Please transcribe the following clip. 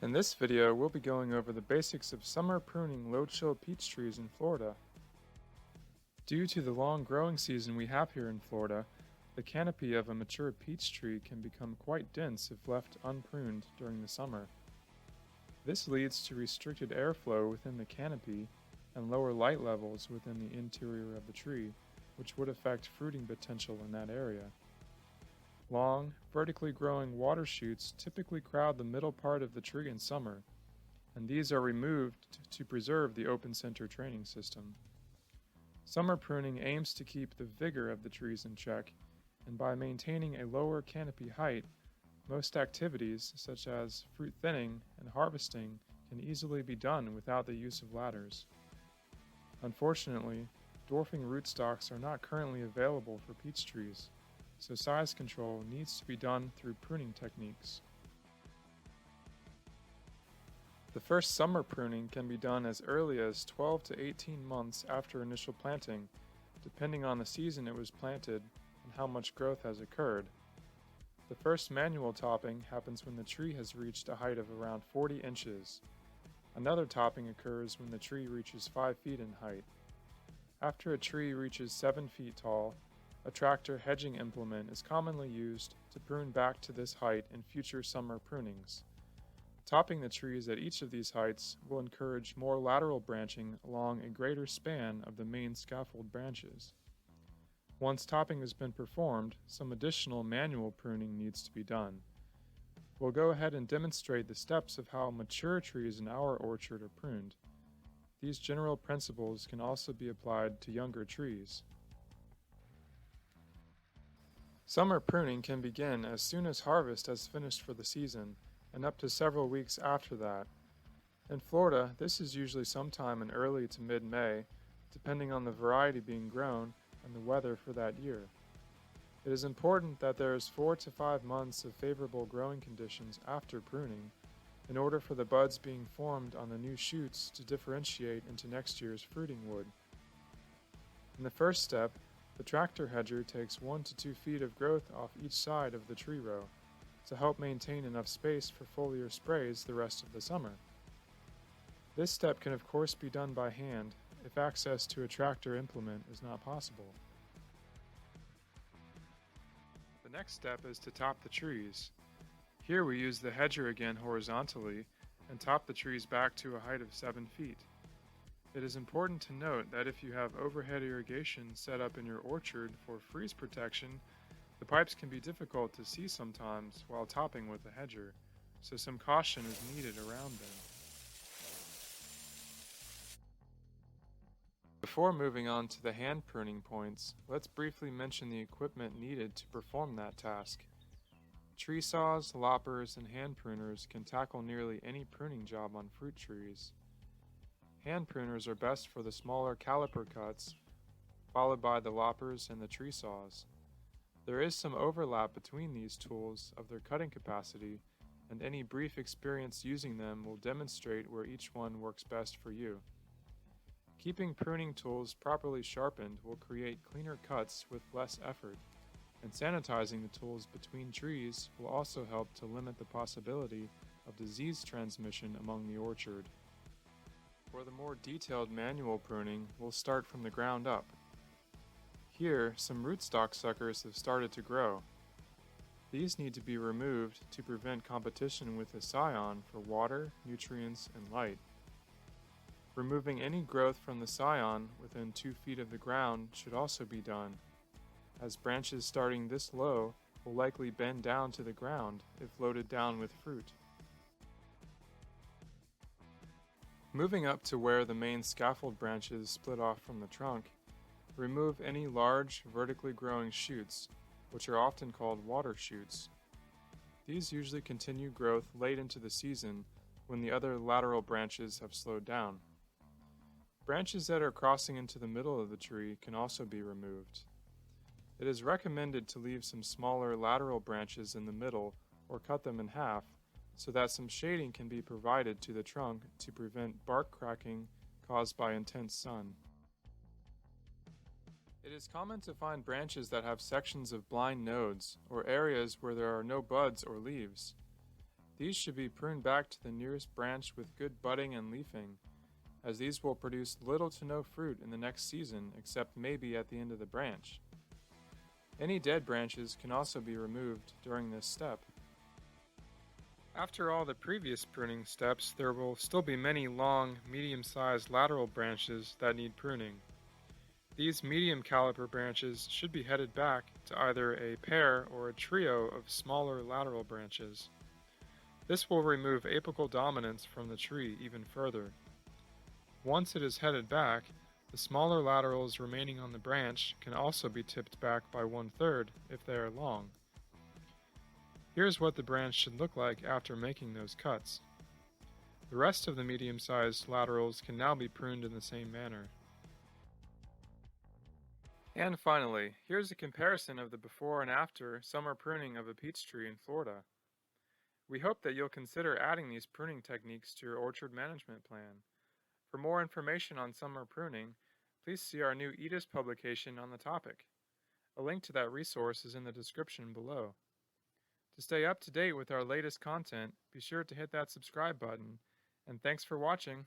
In this video, we'll be going over the basics of summer pruning low-chill peach trees in Florida. Due to the long growing season we have here in Florida, the canopy of a mature peach tree can become quite dense if left unpruned during the summer. This leads to restricted airflow within the canopy and lower light levels within the interior of the tree, which would affect fruiting potential in that area. Long, vertically growing water shoots typically crowd the middle part of the tree in summer, and these are removed to preserve the open center training system. Summer pruning aims to keep the vigor of the trees in check, and by maintaining a lower canopy height, most activities, such as fruit thinning and harvesting, can easily be done without the use of ladders. Unfortunately, dwarfing rootstocks are not currently available for peach trees, so size control needs to be done through pruning techniques. The first summer pruning can be done as early as 12 to 18 months after initial planting, depending on the season it was planted and how much growth has occurred. The first manual topping happens when the tree has reached a height of around 40 inches. Another topping occurs when the tree reaches 5 feet in height. After a tree reaches 7 feet tall, a tractor hedging implement is commonly used to prune back to this height in future summer prunings. Topping the trees at each of these heights will encourage more lateral branching along a greater span of the main scaffold branches. Once topping has been performed, some additional manual pruning needs to be done. We'll go ahead and demonstrate the steps of how mature trees in our orchard are pruned. These general principles can also be applied to younger trees. Summer pruning can begin as soon as harvest has finished for the season, and up to several weeks after that. In Florida, this is usually sometime in early to mid-May, depending on the variety being grown and the weather for that year. It is important that there is 4 to 5 months of favorable growing conditions after pruning, in order for the buds being formed on the new shoots to differentiate into next year's fruiting wood. In the first step, the tractor hedger takes 1 to 2 feet of growth off each side of the tree row to help maintain enough space for foliar sprays the rest of the summer. This step can of course be done by hand if access to a tractor implement is not possible. The next step is to top the trees. Here we use the hedger again horizontally and top the trees back to a height of 7 feet. It is important to note that if you have overhead irrigation set up in your orchard for freeze protection, the pipes can be difficult to see sometimes while topping with a hedger, so some caution is needed around them. Before moving on to the hand pruning points, let's briefly mention the equipment needed to perform that task. Tree saws, loppers, and hand pruners can tackle nearly any pruning job on fruit trees. Hand pruners are best for the smaller caliper cuts, followed by the loppers and the tree saws. There is some overlap between these tools of their cutting capacity, and any brief experience using them will demonstrate where each one works best for you. Keeping pruning tools properly sharpened will create cleaner cuts with less effort, and sanitizing the tools between trees will also help to limit the possibility of disease transmission among the orchard. For the more detailed manual pruning, we'll start from the ground up. Here, some rootstock suckers have started to grow. These need to be removed to prevent competition with the scion for water, nutrients, and light. Removing any growth from the scion within 2 feet of the ground should also be done, as branches starting this low will likely bend down to the ground if loaded down with fruit. Moving up to where the main scaffold branches split off from the trunk, remove any large, vertically growing shoots, which are often called water shoots. These usually continue growth late into the season when the other lateral branches have slowed down. Branches that are crossing into the middle of the tree can also be removed. It is recommended to leave some smaller lateral branches in the middle or cut them in half, so that some shading can be provided to the trunk to prevent bark cracking caused by intense sun. It is common to find branches that have sections of blind nodes, or areas where there are no buds or leaves. These should be pruned back to the nearest branch with good budding and leafing, as these will produce little to no fruit in the next season except maybe at the end of the branch. Any dead branches can also be removed during this step. After all the previous pruning steps, there will still be many long, medium-sized lateral branches that need pruning. These medium caliber branches should be headed back to either a pair or a trio of smaller lateral branches. This will remove apical dominance from the tree even further. Once it is headed back, the smaller laterals remaining on the branch can also be tipped back by 1/3 if they are long. Here's what the branch should look like after making those cuts. The rest of the medium-sized laterals can now be pruned in the same manner. And finally, here's a comparison of the before and after summer pruning of a peach tree in Florida. We hope that you'll consider adding these pruning techniques to your orchard management plan. For more information on summer pruning, please see our new EDIS publication on the topic. A link to that resource is in the description below. To stay up to date with our latest content, be sure to hit that subscribe button, and thanks for watching.